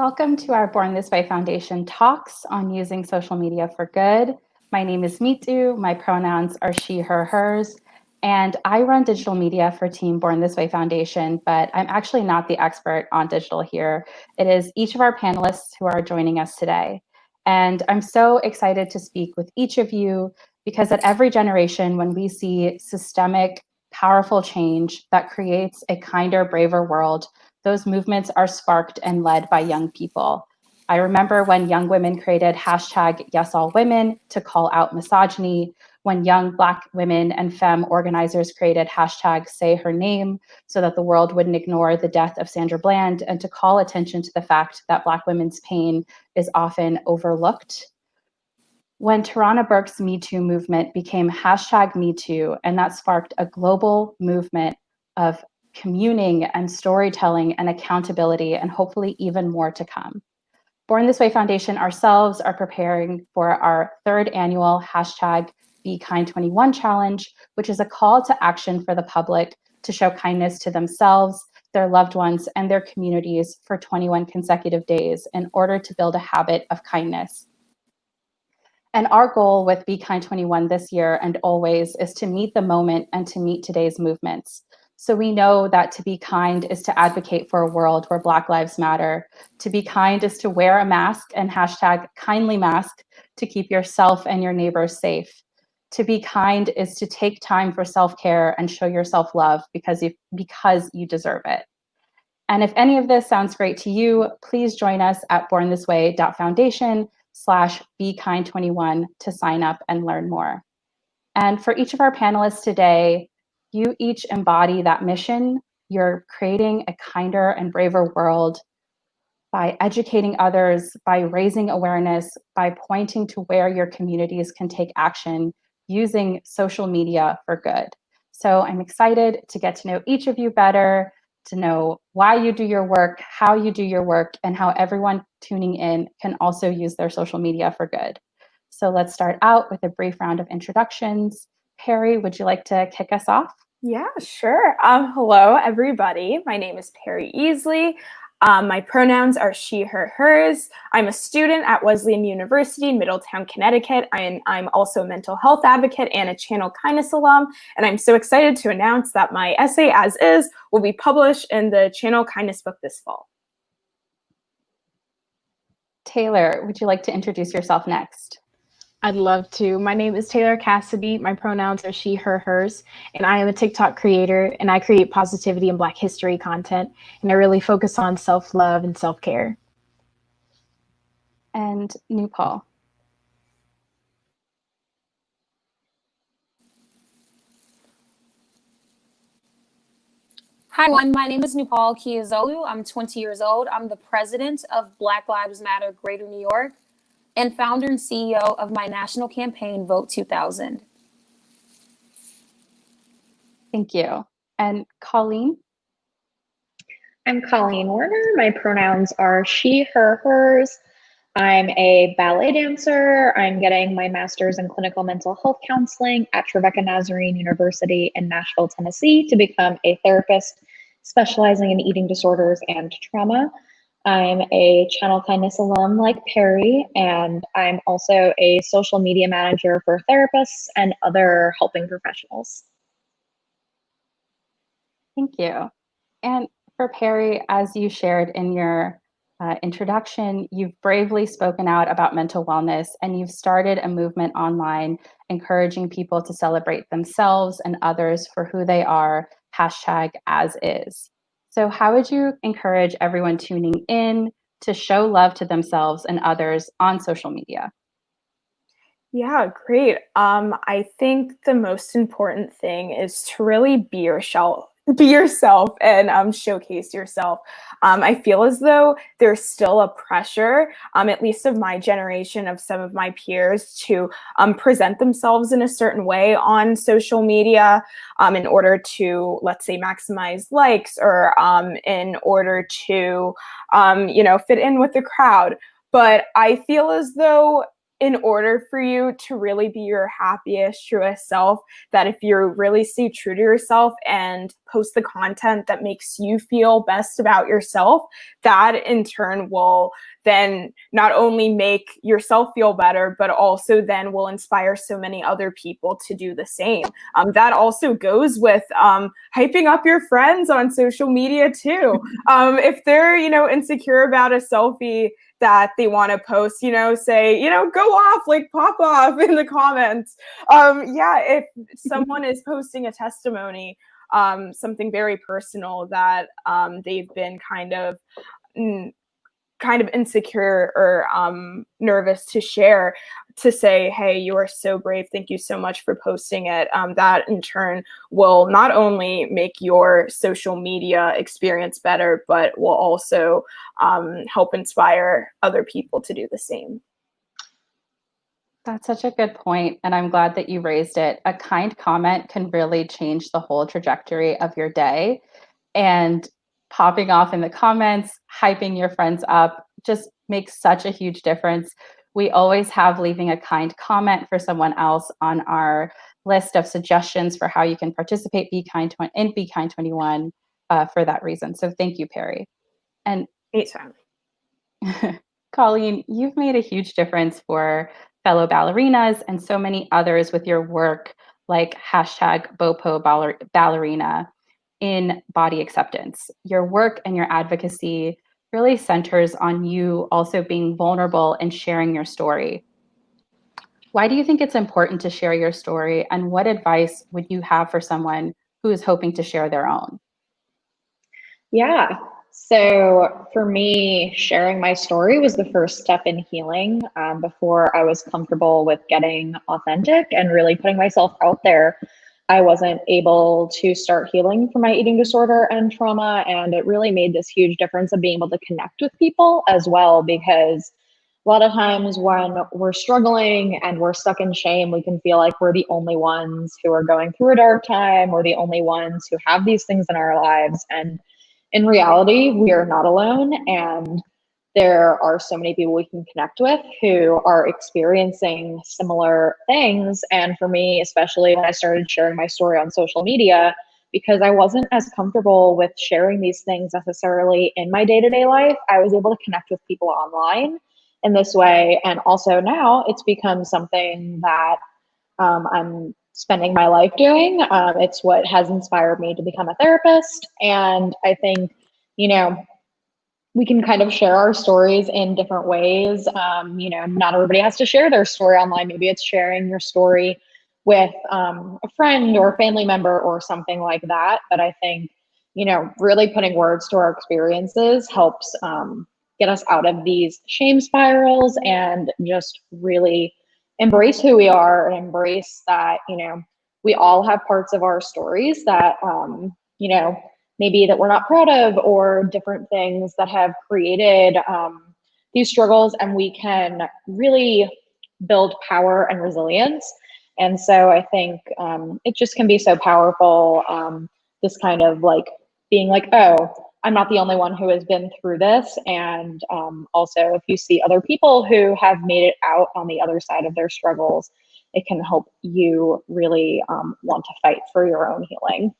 Welcome to our Born This Way Foundation talks on using social media for good. My name is Mitu. My pronouns are she, her, hers, and I run digital media for Team Born This Way Foundation, but I'm actually not the expert on digital here. It is each of our panelists who are joining us today. And I'm so excited to speak with each of you because at every generation, when we see systemic, powerful change that creates a kinder, braver world, those movements are sparked and led by young people. I remember when young women created hashtag #YesAllWomen to call out misogyny, when young Black women and femme organizers created hashtag #SayHerName so that the world wouldn't ignore the death of Sandra Bland and to call attention to the fact that Black women's pain is often overlooked. When Tarana Burke's Me Too movement became hashtag #MeToo, and that sparked a global movement of communing and storytelling and accountability, and hopefully even more to come. Born This Way Foundation ourselves are preparing for our third annual hashtag BeKind21 challenge, which is a call to action for the public to show kindness to themselves, their loved ones, and their communities for 21 consecutive days in order to build a habit of kindness. And our goal with BeKind21 this year and always is to meet the moment and to meet today's movements. So we know that to be kind is to advocate for a world where Black lives matter. To be kind is to wear a mask and hashtag kindly mask to keep yourself and your neighbors safe. To be kind is to take time for self-care and show yourself love because you deserve it. And if any of this sounds great to you, please join us at bornthisway.foundation/BeKind21 to sign up and learn more. And for each of our panelists today, you each embody that mission. You're creating a kinder and braver world by educating others, by raising awareness, by pointing to where your communities can take action using social media for good. So I'm excited to get to know each of you better, to know why you do your work, how you do your work, and how everyone tuning in can also use their social media for good. So let's start out with a brief round of introductions. Perry, would you like to kick us off? Yeah, sure. Hello, everybody. My name is Perry Easley. My pronouns are she, her, hers. I'm a student at Wesleyan University in Middletown, Connecticut. I'm also a mental health advocate and a Channel Kindness alum. And I'm so excited to announce that my essay, As Is, will be published in the Channel Kindness book this fall. Taylor, would you like to introduce yourself next? I'd love to. My name is Taylor Cassidy. My pronouns are she, her, hers, and I am a TikTok creator, and I create positivity and Black history content, and I really focus on self-love and self-care. And Nupal. Hi, everyone. My name is Nupal Kiazolu. I'm 20 years old. I'm the president of Black Lives Matter Greater New York and founder and CEO of my national campaign, Vote 2000. Thank you. And Colleen? I'm Colleen Werner. My pronouns are she, her, hers. I'm a ballet dancer. I'm getting my master's in clinical mental health counseling at Trevecca Nazarene University in Nashville, Tennessee, to become a therapist specializing in eating disorders and trauma. I'm a Channel Kindness alum like Perry, and I'm also a social media manager for therapists and other helping professionals. Thank you. And for Perry, as you shared in your introduction, you've bravely spoken out about mental wellness, and you've started a movement online encouraging people to celebrate themselves and others for who they are, #AsIs. So how would you encourage everyone tuning in to show love to themselves and others on social media? Yeah, great. I think the most important thing is to really be yourself and showcase yourself. I feel as though there's still a pressure, at least of my generation, of some of my peers, to present themselves in a certain way on social media in order to, let's say, maximize likes or in order to, fit in with the crowd. But I feel as though in order for you to really be your happiest, truest self, that if you really stay true to yourself and post the content that makes you feel best about yourself, that in turn will then not only make yourself feel better, but also then will inspire so many other people to do the same. That also goes with hyping up your friends on social media too. If they're, insecure about a selfie that they want to post, say, go off, like pop off in the comments. If someone is posting a testimony, something very personal that they've been kind of insecure or nervous to share, to say, hey, you are so brave, thank you so much for posting it. That in turn will not only make your social media experience better, but will also help inspire other people to do the same. That's such a good point, and I'm glad that you raised it. A kind comment can really change the whole trajectory of your day, and popping off in the comments, hyping your friends up just makes such a huge difference. We always have leaving a kind comment for someone else on our list of suggestions for how you can participate in Be Kind 21 for that reason. So thank you, Perry. And anytime. Colleen, you've made a huge difference for fellow ballerinas and so many others with your work, like hashtag Bopo Ballerina, in body acceptance. Your work and your advocacy really centers on you also being vulnerable and sharing your story. Why do you think it's important to share your story, and what advice would you have for someone who is hoping to share their own? Yeah. So for me, sharing my story was the first step in healing. Before I was comfortable with getting authentic and really putting myself out there, I wasn't able to start healing from my eating disorder and trauma. And it really made this huge difference of being able to connect with people as well, because a lot of times when we're struggling and we're stuck in shame, we can feel like we're the only ones who are going through a dark time. We're the only ones who have these things in our lives. And in reality, we are not alone. And there are so many people we can connect with who are experiencing similar things. And for me, especially when I started sharing my story on social media, because I wasn't as comfortable with sharing these things necessarily in my day-to-day life, I was able to connect with people online in this way. And also now it's become something that I'm spending my life doing. It's what has inspired me to become a therapist. And I think, we can kind of share our stories in different ways. Not everybody has to share their story online. Maybe it's sharing your story with a friend or a family member or something like that. But I think, really putting words to our experiences helps get us out of these shame spirals and just really embrace who we are and embrace that, we all have parts of our stories that, maybe that we're not proud of, or different things that have created these struggles, and we can really build power and resilience. And so I think it just can be so powerful, this kind of like being like, oh, I'm not the only one who has been through this. And also, if you see other people who have made it out on the other side of their struggles, it can help you really want to fight for your own healing.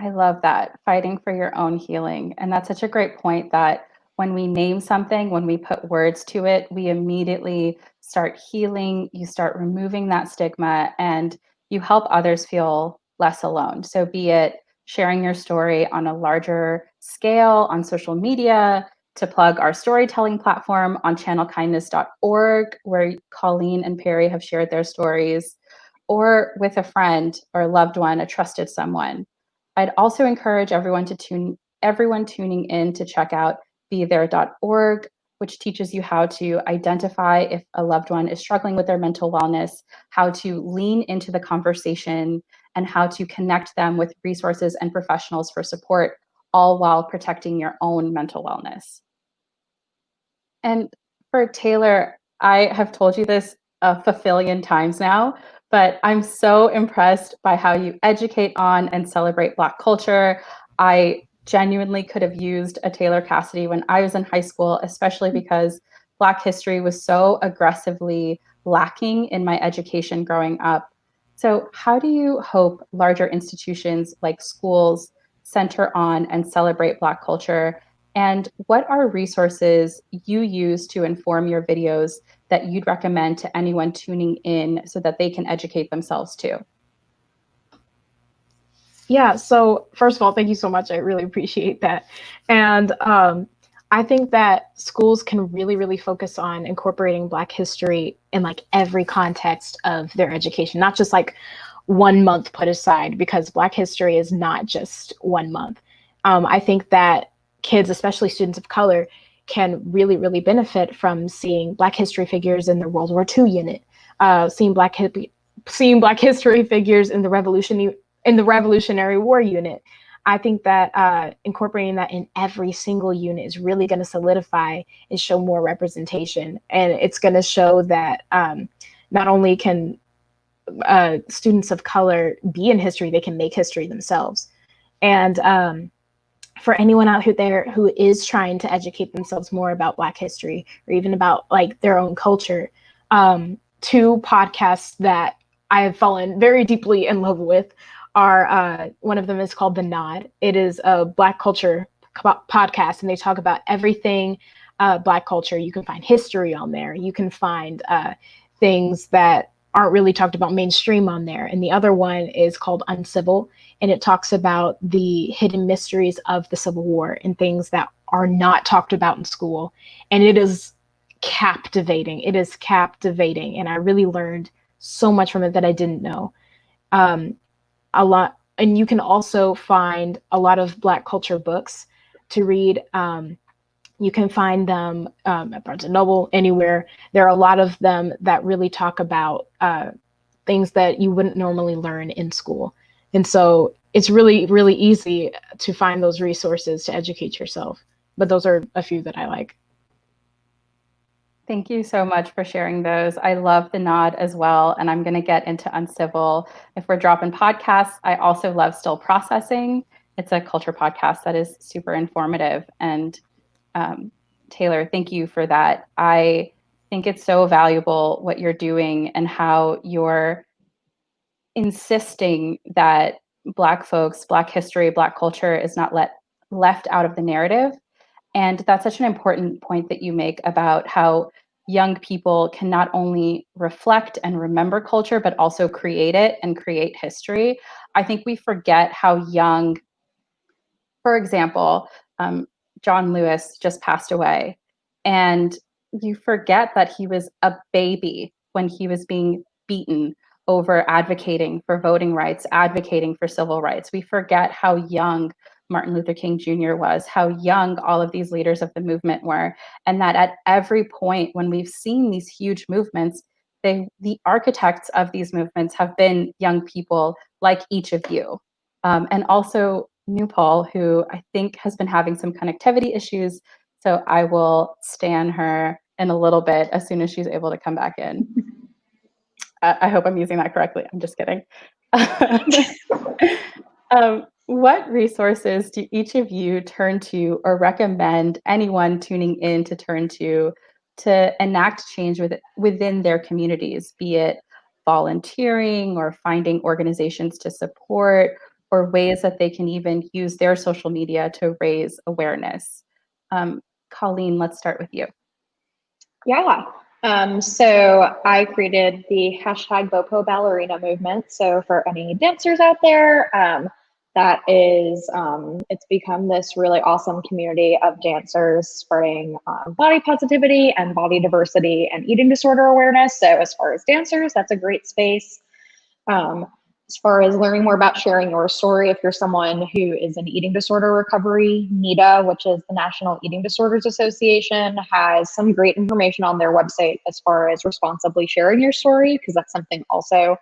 I love that, fighting for your own healing. And that's such a great point, that when we name something, when we put words to it, we immediately start healing. You start removing that stigma, and you help others feel less alone. So be it sharing your story on a larger scale on social media, to plug our storytelling platform on channelkindness.org, where Colleen and Perry have shared their stories, or with a friend or loved one, a trusted someone. I'd also encourage everyone tuning in to check out bethere.org, which teaches you how to identify if a loved one is struggling with their mental wellness, how to lean into the conversation, and how to connect them with resources and professionals for support, all while protecting your own mental wellness. And for Taylor, I have told you this a fulfillion times now, but I'm so impressed by how you educate on and celebrate Black culture. I genuinely could have used a Taylor Cassidy when I was in high school, especially because Black history was so aggressively lacking in my education growing up. So, how do you hope larger institutions like schools center on and celebrate Black culture? And what are resources you use to inform your videos that you'd recommend to anyone tuning in so that they can educate themselves too? Yeah, so first of all, thank you so much. I really appreciate that. And I think that schools can really, really focus on incorporating Black history in like every context of their education, not just like 1 month put aside, because Black history is not just 1 month. I think that kids, especially students of color, can really, really benefit from seeing Black history figures in the World War II unit, seeing Black history figures in the Revolutionary War unit. I think that incorporating that in every single unit is really going to solidify and show more representation. And it's going to show that not only can students of color be in history, they can make history themselves. And for anyone out there who is trying to educate themselves more about Black history or even about like their own culture, two podcasts that I have fallen very deeply in love with are one of them is called The Nod. It is a Black culture podcast, and they talk about everything Black culture. You can find history on there. You can find things that aren't really talked about mainstream on there. And the other one is called Uncivil, and it talks about the hidden mysteries of the Civil War and things that are not talked about in school. And it is captivating. It is captivating. And I really learned so much from it that I didn't know. A lot, and you can also find a lot of Black culture books to read. You can find them at Barnes and Noble, anywhere. There are a lot of them that really talk about things that you wouldn't normally learn in school. And so it's really, really easy to find those resources to educate yourself. But those are a few that I like. Thank you so much for sharing those. I love The Nod as well, and I'm going to get into Uncivil. If we're dropping podcasts, I also love Still Processing. It's a culture podcast that is super informative. And Taylor, thank you for that. I think it's so valuable what you're doing and how you're insisting that Black folks, Black history, Black culture is not left out of the narrative. And that's such an important point that you make about how young people can not only reflect and remember culture, but also create it and create history. I think we forget how young, for example, John Lewis just passed away. And you forget that he was a baby when he was being beaten over advocating for voting rights, advocating for civil rights. We forget how young Martin Luther King Jr. was, how young all of these leaders of the movement were, and that at every point when we've seen these huge movements, the architects of these movements have been young people like each of you. And also Newpal, who I think has been having some connectivity issues. So I will stan her in a little bit as soon as she's able to come back in. I hope I'm using that correctly. I'm just kidding. What resources do each of you turn to or recommend anyone tuning in to turn to enact change within their communities, be it volunteering or finding organizations to support or ways that they can even use their social media to raise awareness? Colleen, let's start with you. Yeah. So I created the hashtag Bopo Ballerina movement. So for any dancers out there, that is, it's become this really awesome community of dancers spreading body positivity and body diversity and eating disorder awareness. So as far as dancers, that's a great space. As far as learning more about sharing your story, if you're someone who is in eating disorder recovery, NEDA, which is the National Eating Disorders Association, has some great information on their website as far as responsibly sharing your story, because that's something also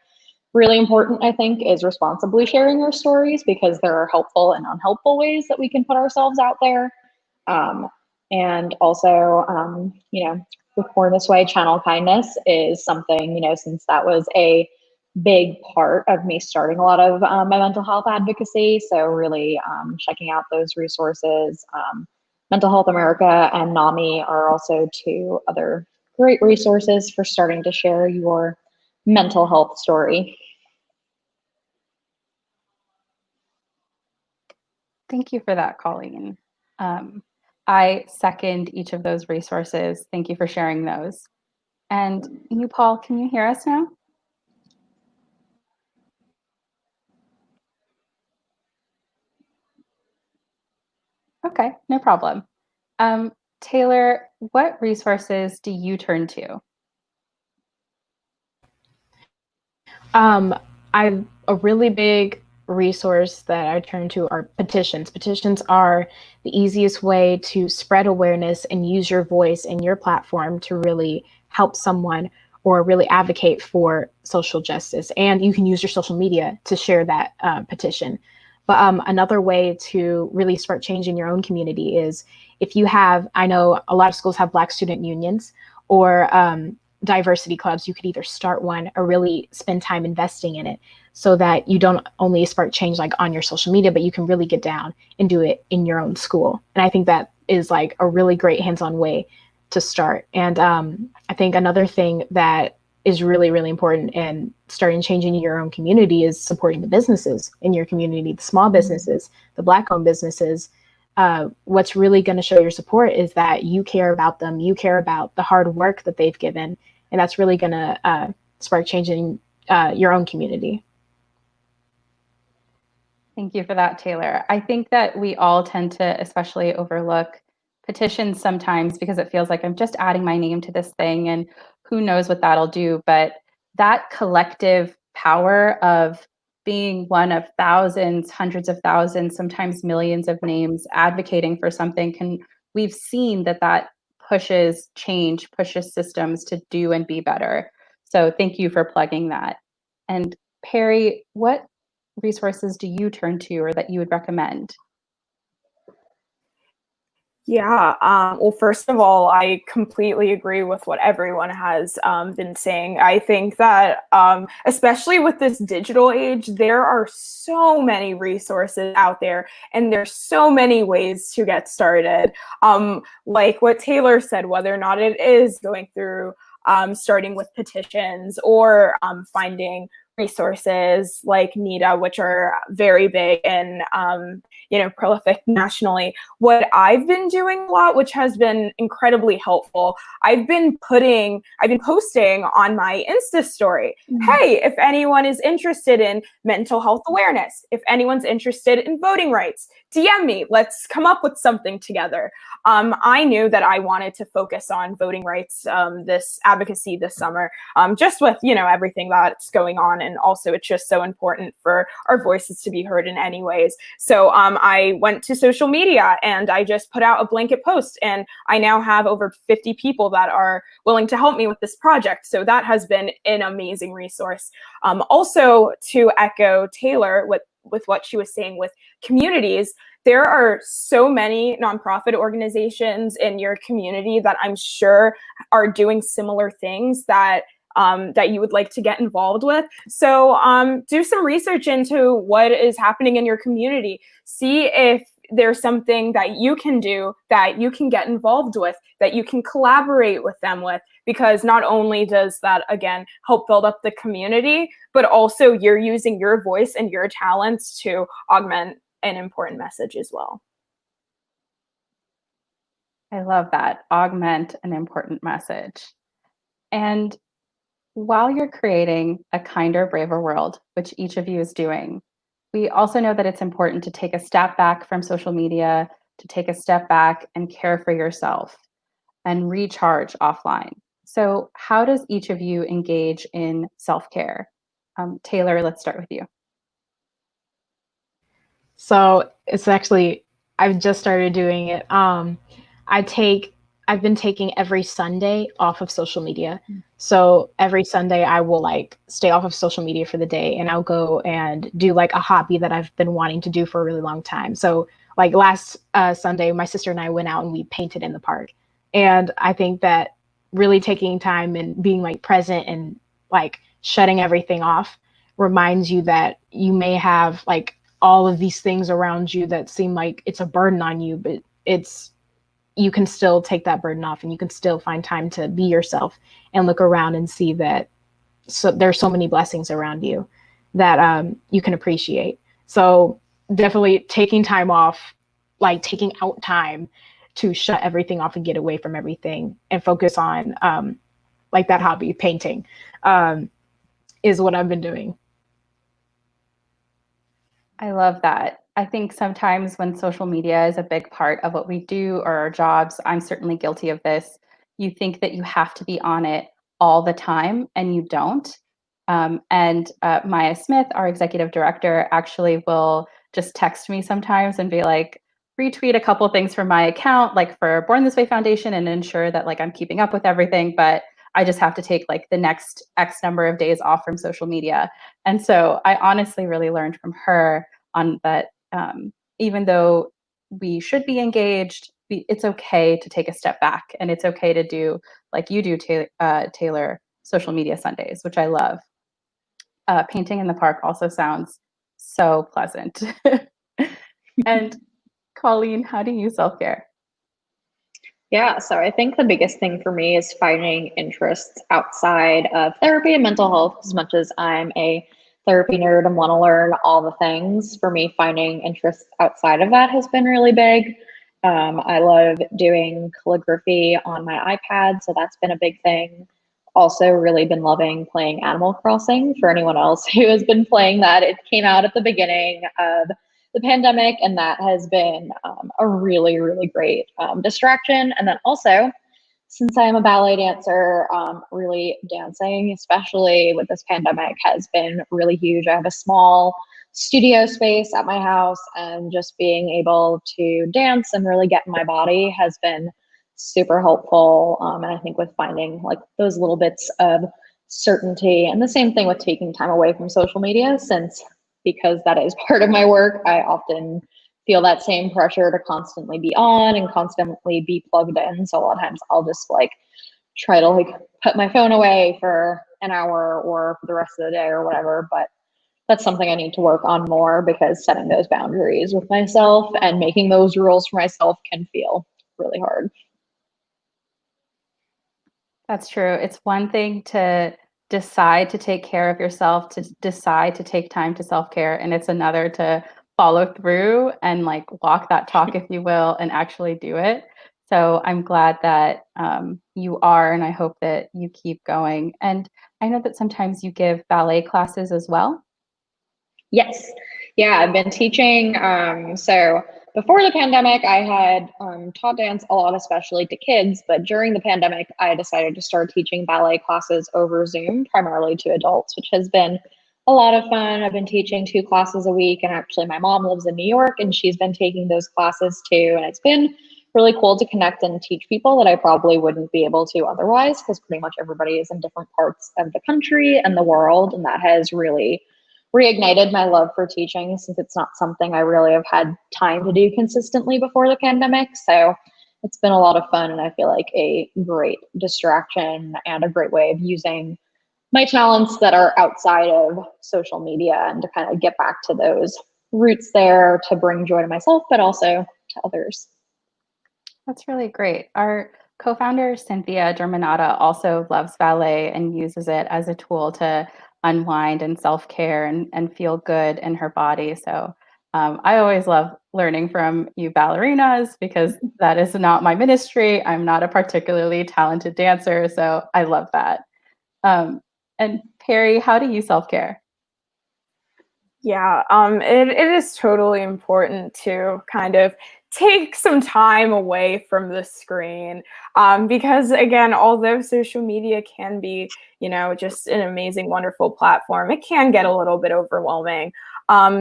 really important, I think, is responsibly sharing your stories, because there are helpful and unhelpful ways that we can put ourselves out there. And also, you know, with Born This Way, channel kindness is something, you know, since that was a big part of me starting a lot of my mental health advocacy. So really checking out those resources. Mental Health America and NAMI are also two other great resources for starting to share your mental health story. Thank you for that, Colleen. I second each of those resources. Thank you for sharing those. And you, Paul, can you hear us now? Okay, no problem. Taylor, what resources do you turn to? A really big resource that I turn to are petitions. Petitions are the easiest way to spread awareness and use your voice and your platform to really help someone or really advocate for social justice. And you can use your social media to share that petition. But another way to really start changing your own community is if you have, I know a lot of schools have Black student unions or diversity clubs. You could either start one or really spend time investing in it so that you don't only spark change like on your social media, but you can really get down and do it in your own school. And I think that is like a really great hands-on way to start. And I think another thing that is really, really important in starting changing your own community is supporting the businesses in your community, the small businesses, the Black-owned businesses. What's really going to show your support is that you care about them, you care about the hard work that they've given, and that's really going to spark change in your own community. Thank you for that, Taylor. I think that we all tend to especially overlook petitions sometimes because it feels like I'm just adding my name to this thing and who knows what that'll do. But that collective power of being one of thousands, hundreds of thousands, sometimes millions of names advocating for something we've seen that pushes change, pushes systems to do and be better. So thank you for plugging that. And Perry, what resources do you turn to or that you would recommend? Yeah, well, first of all, I completely agree with what everyone has been saying. I think that especially with this digital age, there are so many resources out there and there's so many ways to get started. Like what Taylor said, whether or not it is going through starting with petitions or finding resources like NIDA, which are very big and prolific nationally. What I've been doing a lot, which has been incredibly helpful, I've been posting on my Insta story. Hey, if anyone is interested in mental health awareness, if anyone's interested in voting rights, DM me. Let's come up with something together. I knew that I wanted to focus on voting rights, this advocacy this summer, just with everything that's going on, and also it's just so important for our voices to be heard in any ways. So I went to social media and I just put out a blanket post, and I now have over 50 people that are willing to help me with this project. So that has been an amazing resource. Also, to echo Taylor with what she was saying with communities, there are so many nonprofit organizations in your community that I'm sure are doing similar things that you would like to get involved with. So do some research into what is happening in your community. See if there's something that you can do, that you can get involved with, that you can collaborate with them with, because not only does that, again, help build up the community, but also you're using your voice and your talents to augment an important message as well. I love that. Augment an important message. And while you're creating a kinder, braver world, which each of you is doing, we also know that it's important to take a step back from social media, to take a step back and care for yourself and recharge offline. So how does each of you engage in self-care? Taylor, let's start with you. So it's actually, I've just started doing it. I've been taking every Sunday off of social media. So every Sunday I will stay off of social media for the day, and I'll go and do a hobby that I've been wanting to do for a really long time. So last Sunday, my sister and I went out and we painted in the park. And I think that really taking time and being present and shutting everything off reminds you that you may have like all of these things around you that seem like it's a burden on you, but you can still take that burden off, and you can still find time to be yourself and look around and see that there's so many blessings around you that you can appreciate. So definitely taking time off, like taking out time to shut everything off and get away from everything and focus on like that hobby, painting, is what I've been doing. I love that. I think sometimes when social media is a big part of what we do or our jobs, I'm certainly guilty of this. You think that you have to be on it all the time, and you don't. And Maya Smith, our executive director, actually will just text me sometimes and be like, retweet a couple things from my account, like for Born This Way Foundation, and ensure that like I'm keeping up with everything. But I just have to take like the next X number of days off from social media. And so I honestly really learned from her on that. Even though we should be engaged, it's okay to take a step back, and it's okay to do like you do, Taylor, social media Sundays, which I love. Painting in the park also sounds so pleasant. And Colleen, how do you self-care? Yeah, so I think the biggest thing for me is finding interests outside of therapy and mental health. As much as I'm a therapy nerd and want to learn all the things, for me, finding interests outside of that has been really big. I love doing calligraphy on my iPad, so that's been a big thing. Also, really been loving playing Animal Crossing. For anyone else who has been playing that, it came out at the beginning of the pandemic, and that has been a really, really great distraction. And then also, since I am a ballet dancer, really dancing, especially with this pandemic, has been really huge. I have a small studio space at my house, and just being able to dance and really get in my body has been super helpful. And I think with finding like those little bits of certainty, and the same thing with taking time away from social media, since because that is part of my work, I often feel that same pressure to constantly be on and constantly be plugged in. So a lot of times I'll just like try to like put my phone away for an hour or for the rest of the day or whatever. But that's something I need to work on more, because setting those boundaries with myself and making those rules for myself can feel really hard. That's true. It's one thing to decide to take care of yourself, to decide to take time to self-care, and it's another to follow through and like walk that talk, if you will, and actually do it. So I'm glad that you are, and I hope that you keep going. And I know that sometimes you give ballet classes as well. Yes. Yeah, I've been teaching. So before the pandemic, I had taught dance a lot, especially to kids. But during the pandemic, I decided to start teaching ballet classes over Zoom, primarily to adults, which has been a lot of fun. I've been teaching 2 classes a week. And actually, my mom lives in New York, and she's been taking those classes too. And it's been really cool to connect and teach people that I probably wouldn't be able to otherwise, because pretty much everybody is in different parts of the country and the world. And that has really reignited my love for teaching, since it's not something I really have had time to do consistently before the pandemic. So it's been a lot of fun, and I feel like a great distraction and a great way of using my talents that are outside of social media, and to kind of get back to those roots there to bring joy to myself, but also to others. That's really great. Our co-founder, Cynthia Germanata, also loves ballet and uses it as a tool to unwind and self-care and feel good in her body. So I always love learning from you ballerinas, because that is not my ministry. I'm not a particularly talented dancer, so I love that. And Perry, how do you self-care? Yeah, it is totally important to kind of take some time away from the screen, because again, although social media can be, just an amazing, wonderful platform, it can get a little bit overwhelming.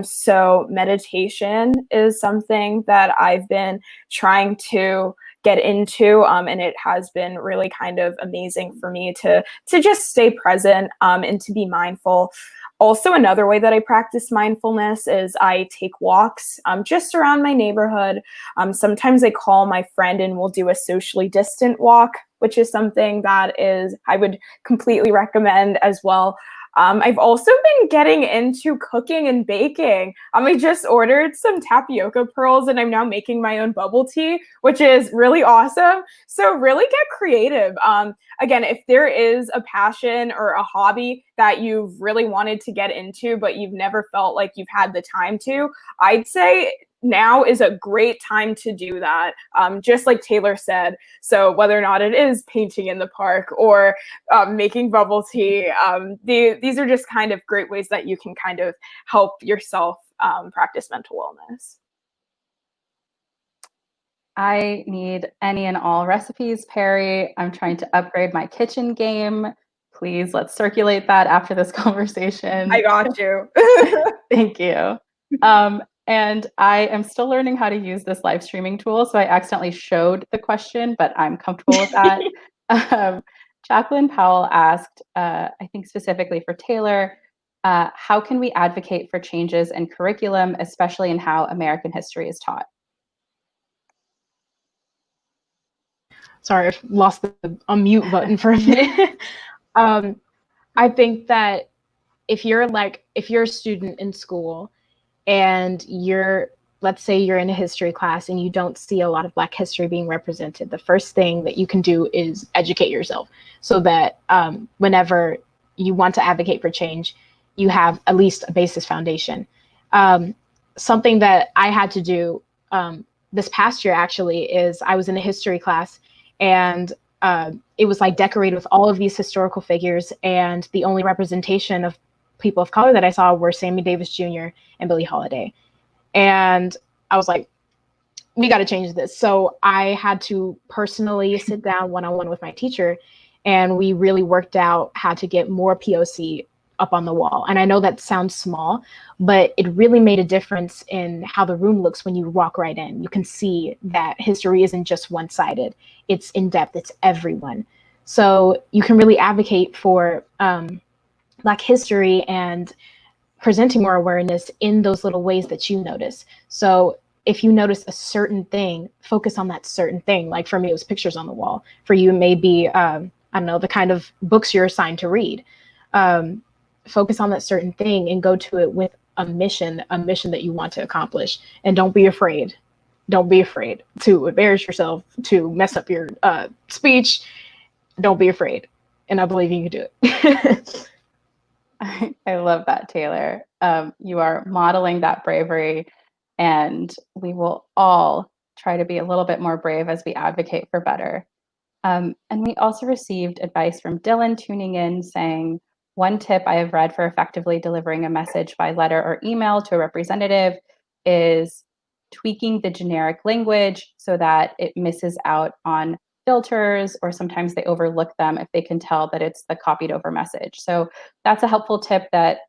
So meditation is something that I've been trying to get into, and it has been really kind of amazing for me to just stay present, and to be mindful. Also, another way that I practice mindfulness is I take walks just around my neighborhood. Sometimes I call my friend and we'll do a socially distant walk, which is something that I would completely recommend as well. I've also been getting into cooking and baking. I just ordered some tapioca pearls and I'm now making my own bubble tea, which is really awesome. So really get creative. Again, if there is a passion or a hobby that you've really wanted to get into, but you've never felt like you've had the time to, I'd say now is a great time to do that, just like Taylor said. So whether or not it is painting in the park or making bubble tea, these are just kind of great ways that you can kind of help yourself practice mental wellness. I need any and all recipes, Perry. I'm trying to upgrade my kitchen game. Please, let's circulate that after this conversation. I got you. Thank you. And I am still learning how to use this live streaming tool, so I accidentally showed the question, but I'm comfortable with that. Jacqueline Powell asked, I think specifically for Taylor, how can we advocate for changes in curriculum, especially in how American history is taught? Sorry, I've lost the unmute button for a minute. I think that if you're a student in school and let's say you're in a history class and you don't see a lot of Black history being represented, the first thing that you can do is educate yourself so that whenever you want to advocate for change, you have at least a basis foundation. Something that I had to do this past year actually is I was in a history class and it was like decorated with all of these historical figures, and the only representation of people of color that I saw were Sammy Davis Jr. and Billie Holiday. And I was like, we got to change this. So I had to personally sit down one-on-one with my teacher, and we really worked out how to get more POC up on the wall. And I know that sounds small, but it really made a difference in how the room looks when you walk right in. You can see that history isn't just one-sided. It's in depth, it's everyone. So you can really advocate for Black history and presenting more awareness in those little ways that you notice. So if you notice a certain thing, focus on that certain thing. Like for me, it was pictures on the wall. For you, it may be, I don't know, the kind of books you're assigned to read. Focus on that certain thing and go to it with a mission that you want to accomplish. And don't be afraid. Don't be afraid to embarrass yourself, to mess up your speech. Don't be afraid. And I believe you can do it. I love that, Taylor. You are modeling that bravery, and we will all try to be a little bit more brave as we advocate for better. And we also received advice from Dylan tuning in saying, one tip I have read for effectively delivering a message by letter or email to a representative is tweaking the generic language so that it misses out on filters, or sometimes they overlook them if they can tell that it's the copied over message. So that's a helpful tip that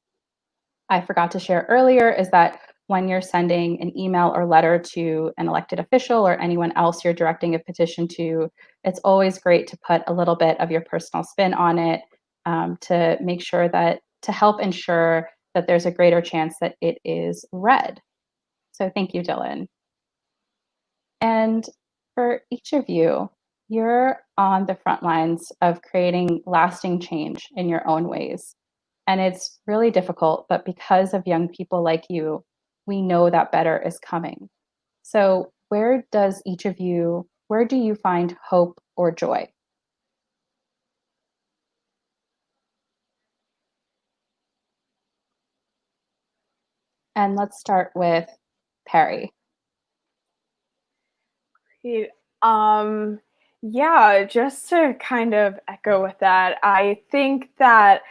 I forgot to share earlier, is that when you're sending an email or letter to an elected official or anyone else you're directing a petition to, it's always great to put a little bit of your personal spin on it, to make sure that, to help ensure that there's a greater chance that it is read. So thank you, Dylan. And for each of you, you're on the front lines of creating lasting change in your own ways. And it's really difficult, but because of young people like you, we know that better is coming. So where do you find hope or joy? And let's start with Perry. Yeah, just to kind of echo with that, I think that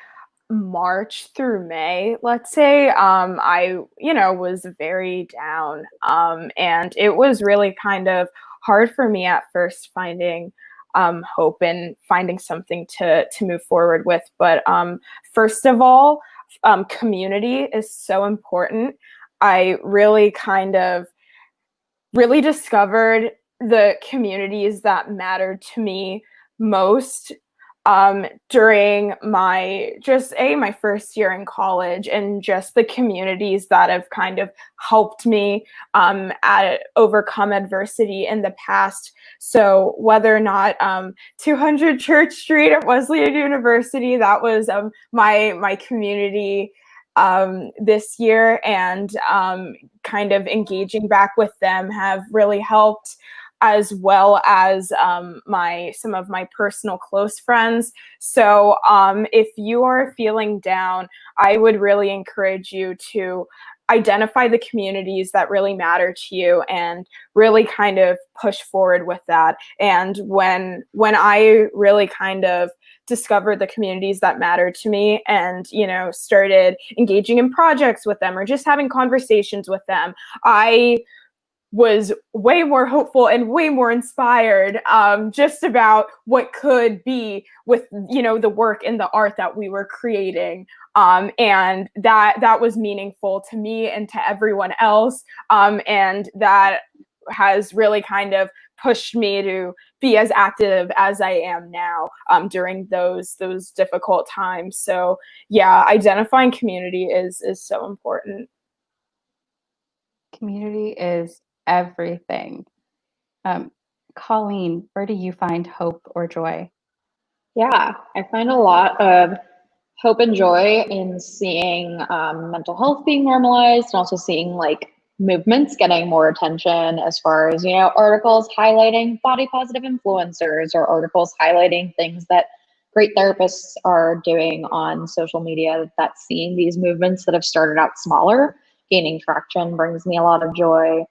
March through May, let's say, I, was very down. And it was really kind of hard for me at first finding hope and finding something to move forward with. But first of all, community is so important. I really discovered the communities that mattered to me most during my first year in college, and just the communities that have kind of helped me overcome adversity in the past. So whether or not 200 Church Street at Wesleyan University, that was my community this year, and kind of engaging back with them have really helped, as well as some of my personal close friends. So if you are feeling down, I would really encourage you to identify the communities that really matter to you and really kind of push forward with that. And when I really kind of discovered the communities that matter to me, and started engaging in projects with them or just having conversations with them, I was way more hopeful and way more inspired just about what could be with the work and the art that we were creating, and that was meaningful to me and to everyone else, and that has really kind of pushed me to be as active as I am now during those difficult times. So yeah, identifying community is so important. Community is everything. Colleen, where do you find hope or joy? Yeah, I find a lot of hope and joy in seeing mental health being normalized, and also seeing like movements getting more attention, as far as, articles highlighting body positive influencers, or articles highlighting things that great therapists are doing on social media. That seeing these movements that have started out smaller gaining traction brings me a lot of joy.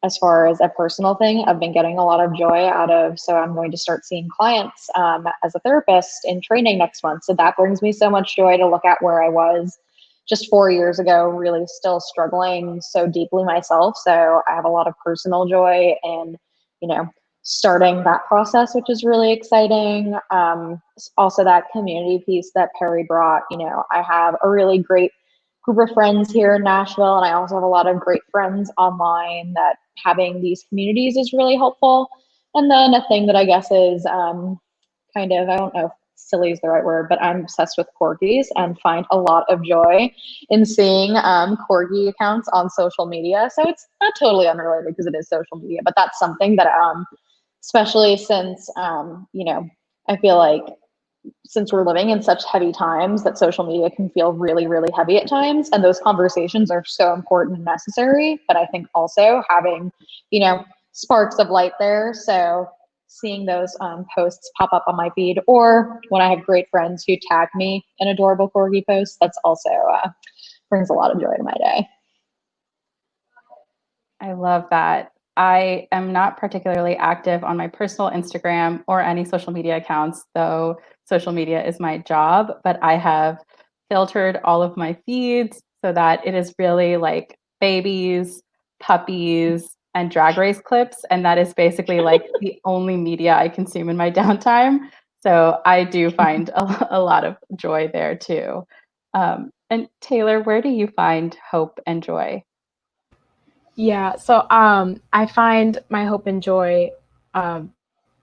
As far as a personal thing, I've been getting a lot of joy out of, so I'm going to start seeing clients as a therapist in training next month. So that brings me so much joy to look at where I was just 4 years ago, really still struggling so deeply myself. So I have a lot of personal joy in, starting that process, which is really exciting. Also that community piece that Perry brought, I have a really great group of friends here in Nashville, and I also have a lot of great friends online, that having these communities is really helpful. And then a thing that I guess is kind of, I don't know if silly is the right word, but I'm obsessed with corgis and find a lot of joy in seeing corgi accounts on social media. So it's not totally unrelated because it is social media, but that's something that especially since I feel like since we're living in such heavy times, that social media can feel really, really heavy at times. And those conversations are so important and necessary. But I think also having, sparks of light there. So seeing those posts pop up on my feed, or when I have great friends who tag me in adorable corgi posts, that's also brings a lot of joy to my day. I love that. I am not particularly active on my personal Instagram or any social media accounts, though social media is my job, but I have filtered all of my feeds so that it is really like babies, puppies, and drag race clips. And that is basically like the only media I consume in my downtime. So I do find a lot of joy there too. And Taylor, where do you find hope and joy? Yeah, so I find my hope and joy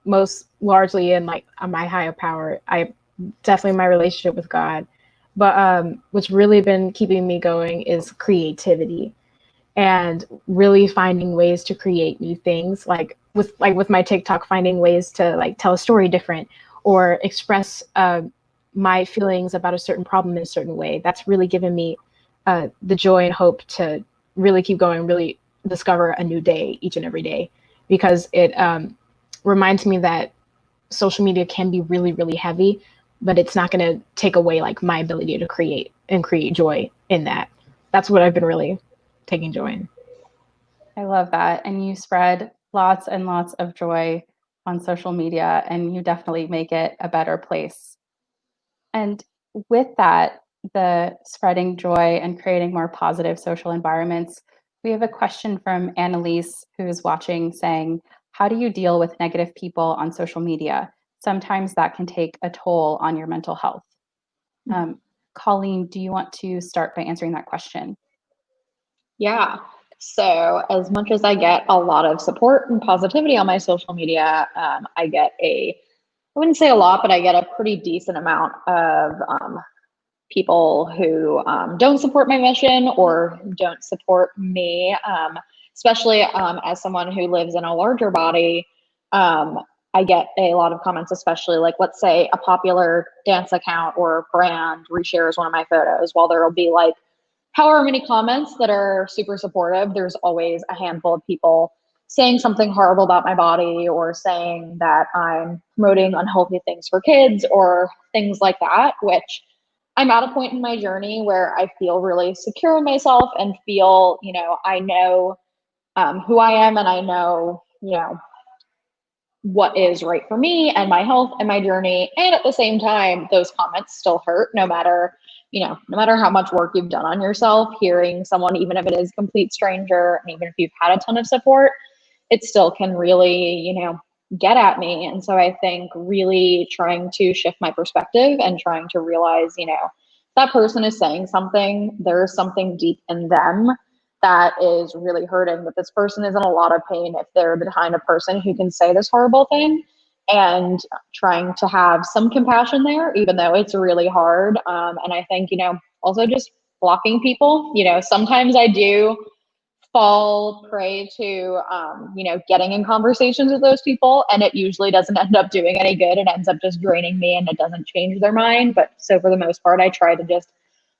most largely in like my higher power. I definitely my relationship with God, but what's really been keeping me going is creativity, and really finding ways to create new things. Like with my TikTok, finding ways to like tell a story different, or express my feelings about a certain problem in a certain way. That's really given me the joy and hope to really keep going, really discover a new day each and every day, because it reminds me that social media can be really, really heavy, but it's not going to take away like my ability to create joy in that. That's what I've been really taking joy in. I love that. And you spread lots and lots of joy on social media, and you definitely make it a better place. And with that, the spreading joy and creating more positive social environments, we have a question from Annalise, who is watching, saying, how do you deal with negative people on social media? Sometimes that can take a toll on your mental health. Colleen, do you want to start by answering that question? Yeah. So as much as I get a lot of support and positivity on my social media, I get a wouldn't say a lot, but I get a pretty decent amount of people who don't support my mission or don't support me, especially as someone who lives in a larger body. I get a lot of comments, especially like, let's say a popular dance account or brand reshares one of my photos. While there will be like however many comments that are super supportive, there's always a handful of people saying something horrible about my body or saying that I'm promoting unhealthy things for kids or things like that, which I'm at a point in my journey where I feel really secure in myself and feel, you know, I know who I am, and I know, you know, what is right for me and my health and my journey. And at the same time, those comments still hurt, no matter, you know, no matter how much work you've done on yourself. Hearing someone, even if it is a complete stranger, and even if you've had a ton of support, it still can really, you know, get at me. And so I think really trying to shift my perspective and trying to realize, you know, that person is saying something, there's something deep in them that is really hurting, that this person is in a lot of pain if they're behind a person who can say this horrible thing, and trying to have some compassion there, even though it's really hard. And I think, you know, also just blocking people, you know, sometimes I do fall prey to, you know, getting in conversations with those people, and it usually doesn't end up doing any good. It ends up just draining me and it doesn't change their mind. But so for the most part, I try to just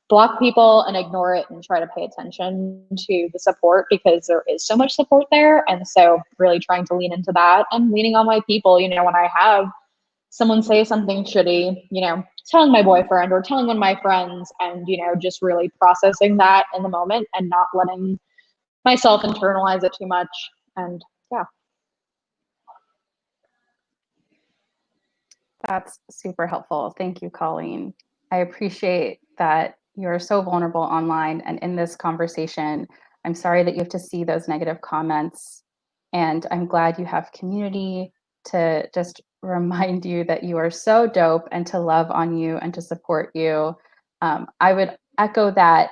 block people and ignore it and try to pay attention to the support, because there is so much support there. And so really trying to lean into that and leaning on my people, you know, when I have someone say something shitty, you know, telling my boyfriend or telling one of my friends, and, you know, just really processing that in the moment and not letting myself internalize it too much. And yeah. That's super helpful. Thank you, Colleen. I appreciate that you're so vulnerable online and in this conversation. I'm sorry that you have to see those negative comments, and I'm glad you have community to just remind you that you are so dope and to love on you and to support you. I would echo that,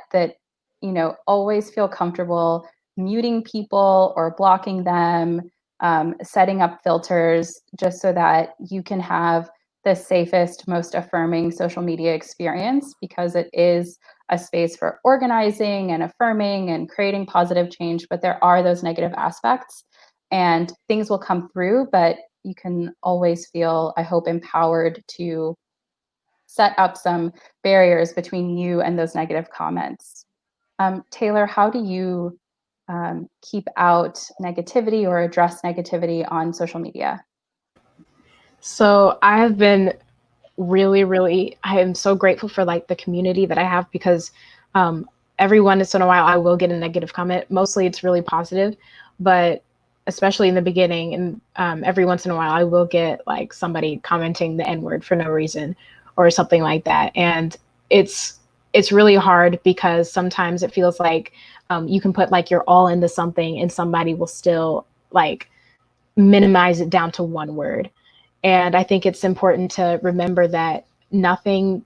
you know, always feel comfortable muting people or blocking them, setting up filters just so that you can have the safest, most affirming social media experience, because it is a space for organizing and affirming and creating positive change. But there are those negative aspects, and things will come through, but you can always feel, I hope, empowered to set up some barriers between you and those negative comments. Taylor, how do you keep out negativity or address negativity on social media? So I have been I am so grateful for like the community that I have, because every once in a while I will get a negative comment. Mostly it's really positive, but especially in the beginning, and every once in a while I will get like somebody commenting the N-word for no reason or something like that. And it's really hard, because sometimes it feels like you can put like you're all into something and somebody will still like minimize it down to one word. And I think it's important to remember that anything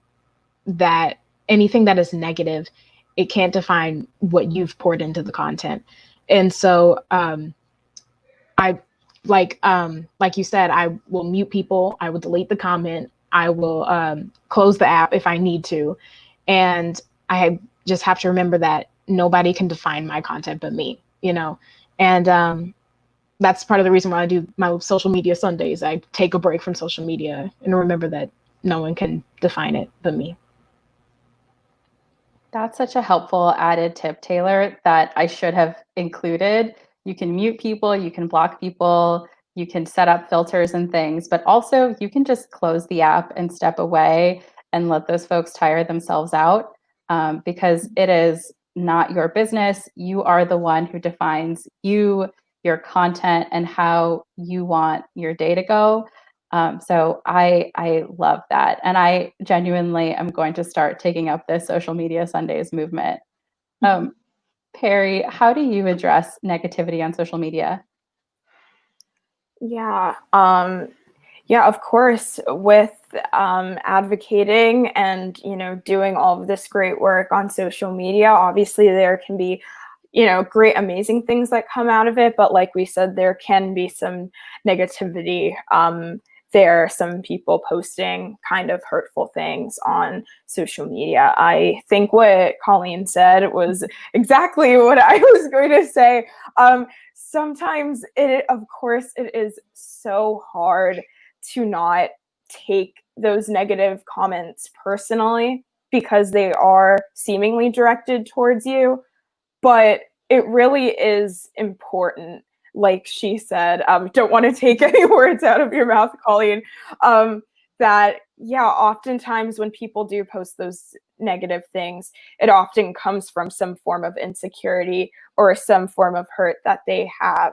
that is negative, it can't define what you've poured into the content. And so I like you said, I will mute people, I will delete the comment, I will close the app if I need to. And I just have to remember that nobody can define my content but me, you know? And that's part of the reason why I do my social media Sundays. I take a break from social media and remember that no one can define it but me. That's such a helpful added tip, Taylor, that I should have included. You can mute people, you can block people, you can set up filters and things, but also you can just close the app and step away and let those folks tire themselves out, because it is not your business. You are the one who defines you, your content, and how you want your day to go. So I love that. And I genuinely am going to start taking up this social media Sundays movement. Perry, how do you address negativity on social media? Yeah, of course, with advocating and, you know, doing all of this great work on social media, obviously there can be, you know, great, amazing things that come out of it. But like we said, there can be some negativity there are some people posting kind of hurtful things on social media. I think what Colleen said was exactly what I was going to say. Sometimes of course, it is so hard to not take those negative comments personally because they are seemingly directed towards you. But it really is important, like she said, don't want to take any words out of your mouth, Colleen, that, yeah, oftentimes when people do post those negative things, it often comes from some form of insecurity or some form of hurt that they have.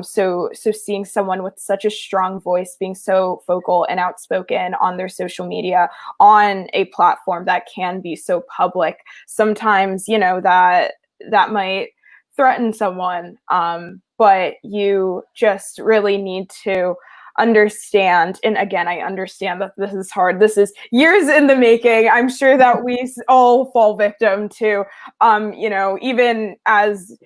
So seeing someone with such a strong voice being so vocal and outspoken on their social media, on a platform that can be so public, sometimes, that might threaten someone, but you just really need to understand. And again, I understand that this is hard. This is years in the making. I'm sure that we all fall victim to, even as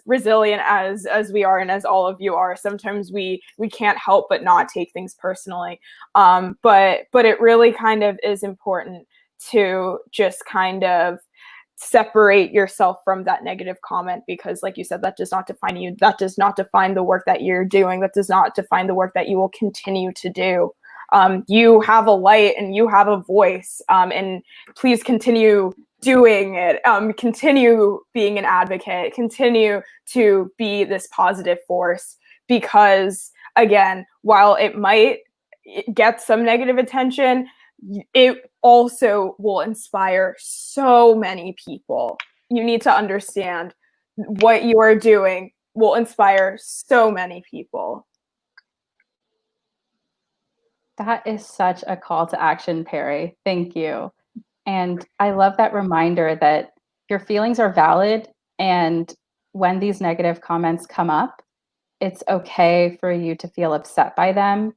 resilient as we are, and as all of you are, sometimes we can't help but not take things personally. But it really kind of is important to just kind of separate yourself from that negative comment, because like you said, that does not define you. That does not define the work that you're doing. That does not define the work that you will continue to do. You have a light and you have a voice, and please continue doing it. Continue being an advocate. Continue to be this positive force, because again, while it might get some negative attention, it also will inspire so many people. You need to understand what you are doing will inspire so many people. That is such a call to action, Perry. Thank you. And I love that reminder that your feelings are valid. And when these negative comments come up, it's okay for you to feel upset by them.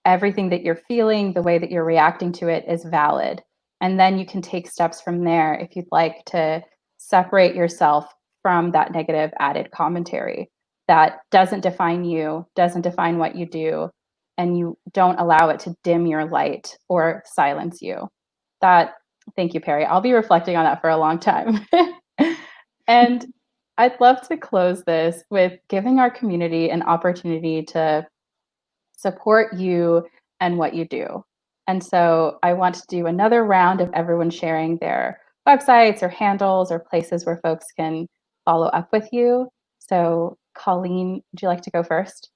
Everything that you're feeling, the way that you're reacting to it is valid. And then you can take steps from there if you'd like to separate yourself from that negative added commentary that doesn't define you, doesn't define what you do, and you don't allow it to dim your light or silence you. Thank you, Perry. I'll be reflecting on that for a long time. And I'd love to close this with giving our community an opportunity to support you and what you do. And so I want to do another round of everyone sharing their websites or handles or places where folks can follow up with you. So Colleen, would you like to go first?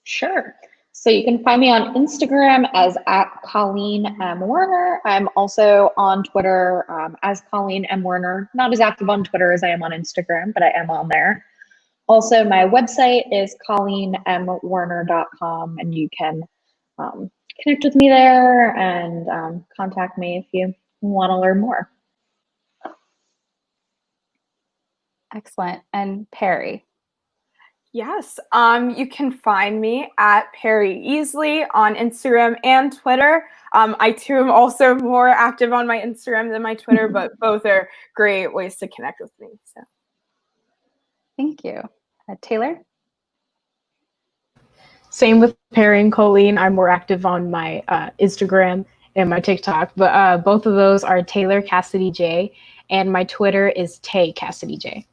Sure. So you can find me on Instagram as @Colleen M. Werner. I'm also on Twitter as Colleen M. Werner. Not as active on Twitter as I am on Instagram, but I am on there. Also, my website is colleenmwerner.com, and you can connect with me there and contact me if you want to learn more. Excellent. And Perry? Yes, you can find me at Perry Easley on Instagram and Twitter. I too am also more active on my Instagram than my Twitter, but both are great ways to connect with me. So, thank you. Taylor? Same with Perry and Colleen. I'm more active on my Instagram and my TikTok, but both of those are Taylor Cassidy J, and my Twitter is Tay Cassidy J.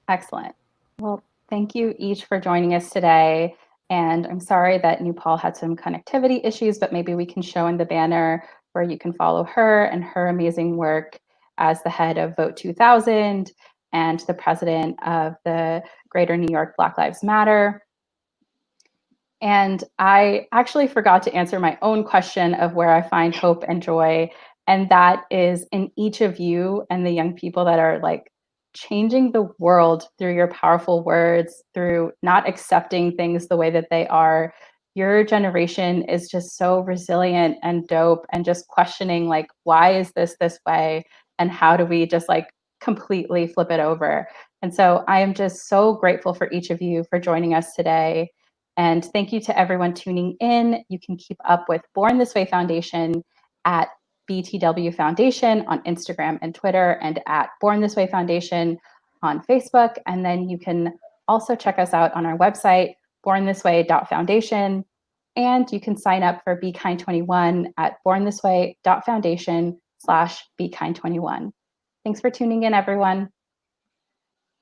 Excellent. Well, thank you each for joining us today. And I'm sorry that New Paul had some connectivity issues, but maybe we can show in the banner where you can follow her and her amazing work as the head of Vote 2000 and the president of the Greater New York Black Lives Matter. And I actually forgot to answer my own question of where I find hope and joy. And that is in each of you and the young people that are like changing the world through your powerful words, through not accepting things the way that they are. Your generation is just so resilient and dope, and just questioning like, why is this way? And how do we just like completely flip it over? And so I am just so grateful for each of you for joining us today. And thank you to everyone tuning in. You can keep up with Born This Way Foundation at BTW Foundation on Instagram and Twitter, and at Born This Way Foundation on Facebook. And then you can also check us out on our website, bornthisway.foundation, and you can sign up for Be Kind 21 at bornthisway.foundation/BeKind21. Thanks for tuning in, everyone.